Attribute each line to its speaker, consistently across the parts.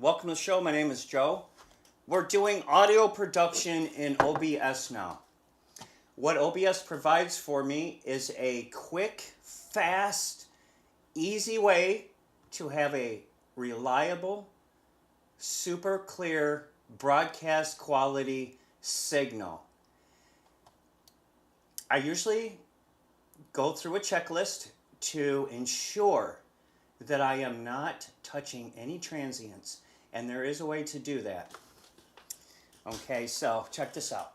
Speaker 1: Welcome to the show. My name is Joe. We're doing audio production in OBS now. What OBS provides for me is a quick, fast, easy way to have a reliable, super clear broadcast quality signal. I usually go through a checklist to ensure that I am not touching any transients, and there is a way to do that. Okay, so check this out.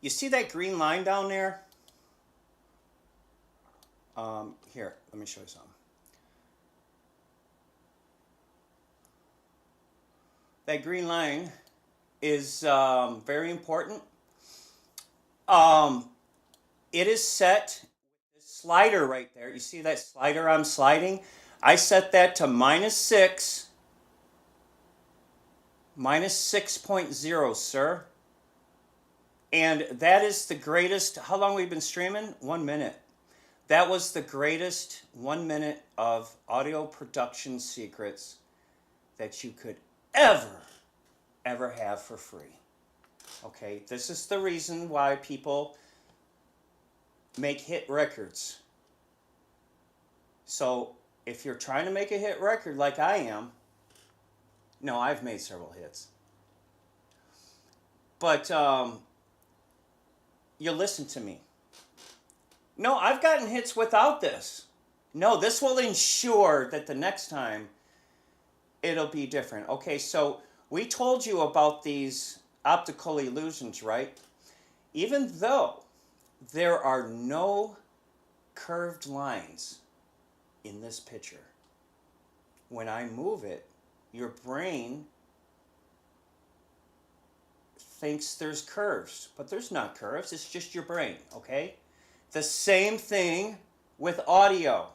Speaker 1: You see that green line down there? Here, let me show you something. That green line is very important. It is set, this slider right there, you see that slider I'm sliding? I set that to -6, -6.0, sir. And that is the greatest, how long we've been streaming? 1 minute. That was the greatest 1 minute of audio production secrets that you could ever have for free. Okay, this is the reason why people make hit records. So if you're trying to make a hit record like I am, no, I've made several hits. But you listen to me. No, I've gotten hits without this. No, this will ensure that the next time it'll be different. Okay, so we told you about these optical illusions, right? Even though there are no curved lines in this picture, when I move it, your brain thinks there's curves, but there's not curves, it's just your brain, okay? The same thing with audio.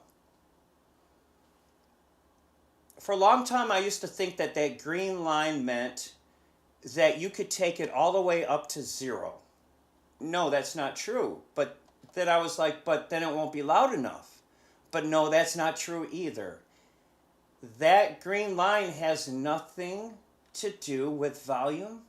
Speaker 1: For a long time, I used to think that that green line meant that you could take it all the way up to 0. No, that's not true. But then I was like, but then it won't be loud enough. But no, that's not true either. That green line has nothing to do with volume.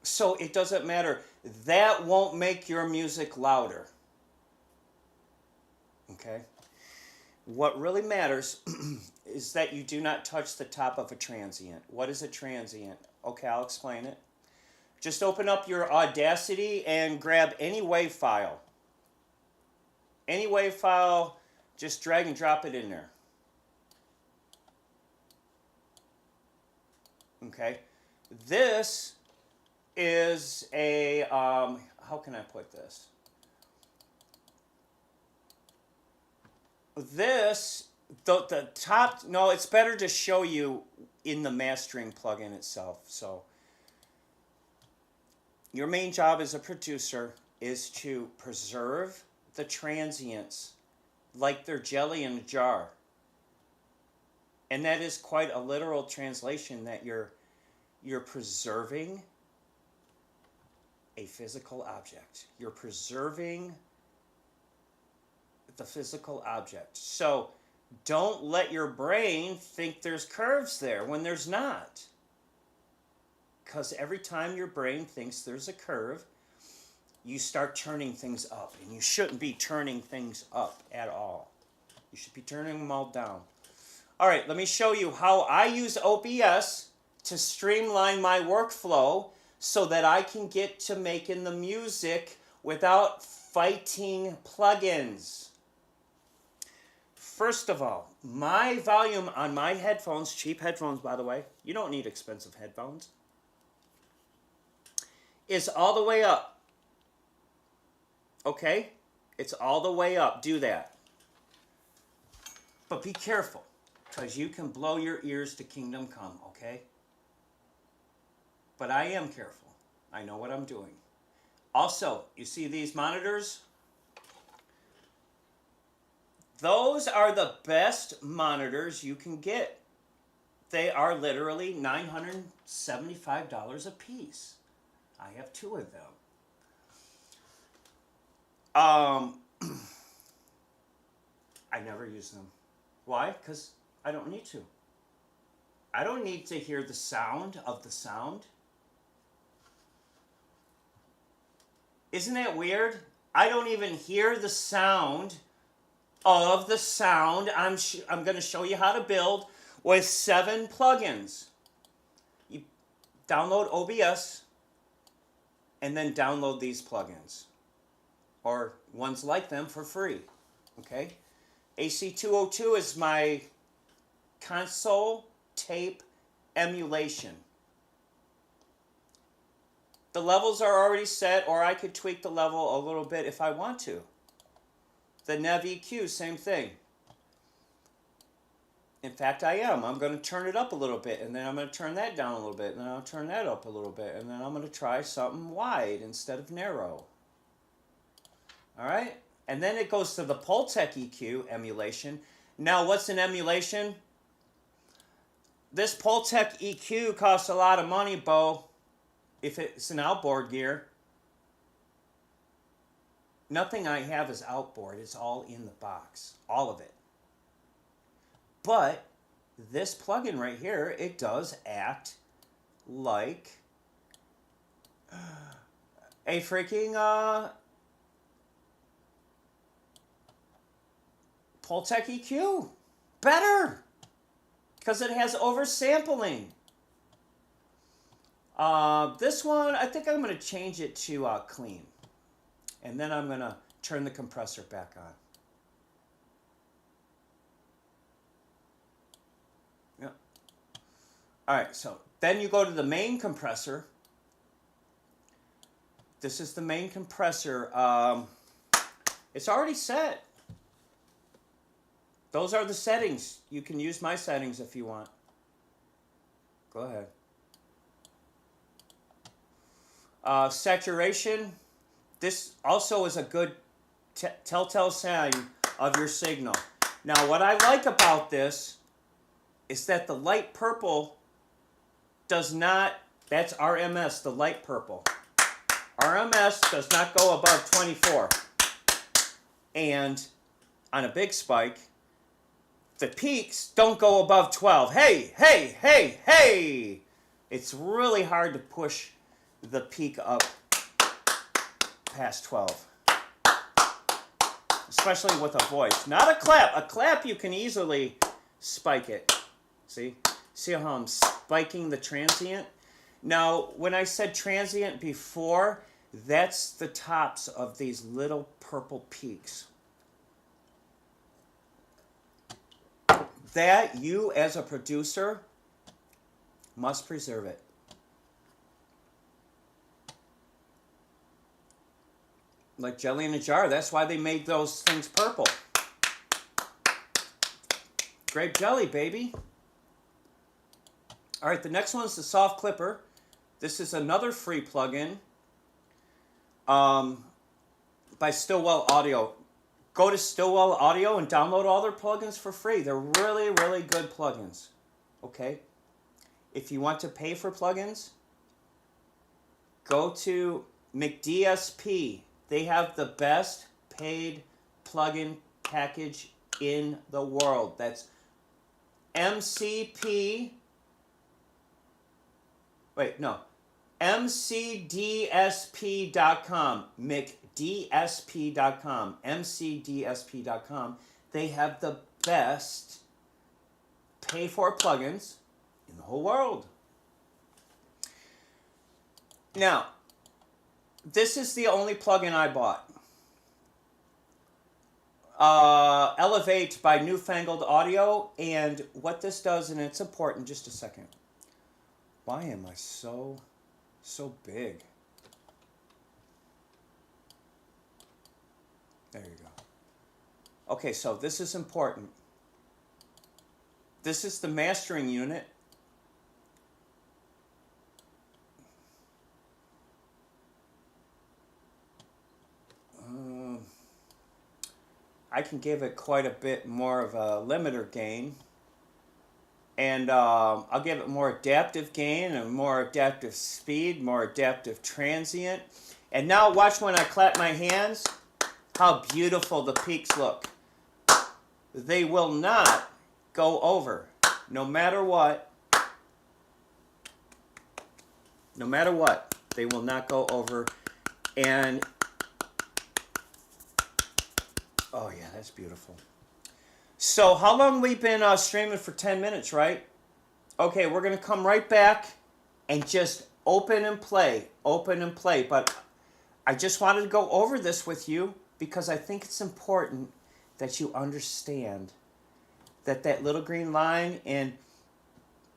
Speaker 1: So it doesn't matter. That won't make your music louder. Okay? What really matters is that you do not touch the top of a transient. What is a transient? Okay, I'll explain it. Just open up your Audacity and grab any WAV file. Any WAV file, just drag and drop it in there. Okay? This is a, how can I put this? This, the top, no, it's better to show you in the mastering plugin itself. So your main job as a producer is to preserve the transients like they're jelly in a jar. And that is quite a literal translation, that you're preserving a physical object. You're preserving the physical object. So don't let your brain think there's curves there when there's not. Because every time your brain thinks there's a curve, you start turning things up. And you shouldn't be turning things up at all. You should be turning them all down. All right, let me show you how I use OBS to streamline my workflow so that I can get to making the music without fighting plugins. First of all, my volume on my headphones, cheap headphones by the way, you don't need expensive headphones, is all the way up. Okay? It's all the way up. Do that. But be careful, because you can blow your ears to kingdom come, okay? But I am careful. I know what I'm doing. Also, you see these monitors? Those are the best monitors you can get. They are literally $975 a piece. I have 2 of them. I never use them. Why? Because I don't need to. I don't need to hear the sound of the sound. Isn't that weird? I don't even hear the sound of the sound I'm going to show you how to build with 7 plugins. You download OBS and then download these plugins or ones like them for free. Okay? AC202 is my console tape emulation. The levels are already set, or I could tweak the level a little bit if I want to. The Nev EQ, same thing. In fact, I am. I'm going to turn it up a little bit, and then I'm going to turn that down a little bit, and then I'll turn that up a little bit, and then I'm going to try something wide instead of narrow. All right? And then it goes to the Pultec EQ emulation. Now, what's an emulation? This Pultec EQ costs a lot of money, Bo, if it's an outboard gear. Nothing I have is outboard. It's all in the box. All of it. But this plugin right here, it does act like a freaking Pultec EQ. Better. Because it has oversampling. This one, I think I'm going to change it to clean. And then I'm going to turn the compressor back on. Yep. All right, so then you go to the main compressor. This is the main compressor. It's already set. Those are the settings. You can use my settings if you want. Go ahead. Saturation. This also is a good telltale sign of your signal. Now, what I like about this is that the light purple does not, that's RMS, the light purple. RMS does not go above 24. And on a big spike, the peaks don't go above 12. Hey, hey, hey, hey! It's really hard to push the peak up past 12. Especially with a voice. Not a clap. A clap, you can easily spike it. See? See how I'm spiking the transient? Now, when I said transient before, that's the tops of these little purple peaks. That you, as a producer, must preserve it. Like jelly in a jar. That's why they made those things purple. Grape jelly, baby. All right, the next one is the Soft Clipper. This is another free plugin by Stillwell Audio. Go to Stillwell Audio and download all their plugins for free. They're really, really good plugins. Okay? If you want to pay for plugins, go to McDSP. They have the best paid plugin package in the world. That's MCP. Wait, no. MCDSP.com. McDSP.com. MCDSP.com. They have the best pay for plugins in the whole world. Now, this is the only plugin I bought. Elevate by Newfangled Audio. And what this does, and it's important, just a second. Why am I so big? There you go. Okay, so this is important. This is the mastering unit. I can give it quite a bit more of a limiter gain. And I'll give it more adaptive gain and more adaptive speed, more adaptive transient. And now watch when I clap my hands, how beautiful the peaks look. they will not go over. No matter what, they will not go over. And, oh yeah, that's beautiful. So how long we've been streaming? For 10 minutes, right? Okay, we're going to come right back and just open and play. But I just wanted to go over this with you because I think it's important that you understand that that little green line, and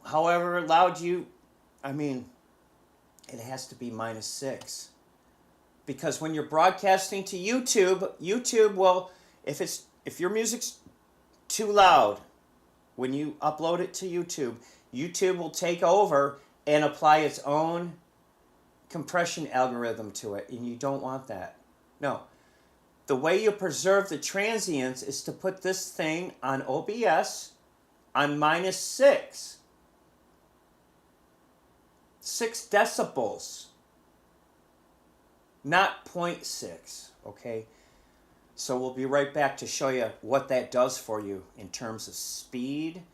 Speaker 1: however loud you, I mean, it has to be -6. Because when you're broadcasting to YouTube will, if your music's too loud, when you upload it to YouTube will take over and apply its own compression algorithm to it, and you don't want that. No. The way you preserve the transients is to put this thing on OBS on -6. 6 decibels. Not 0.6, okay? So we'll be right back to show you what that does for you in terms of speed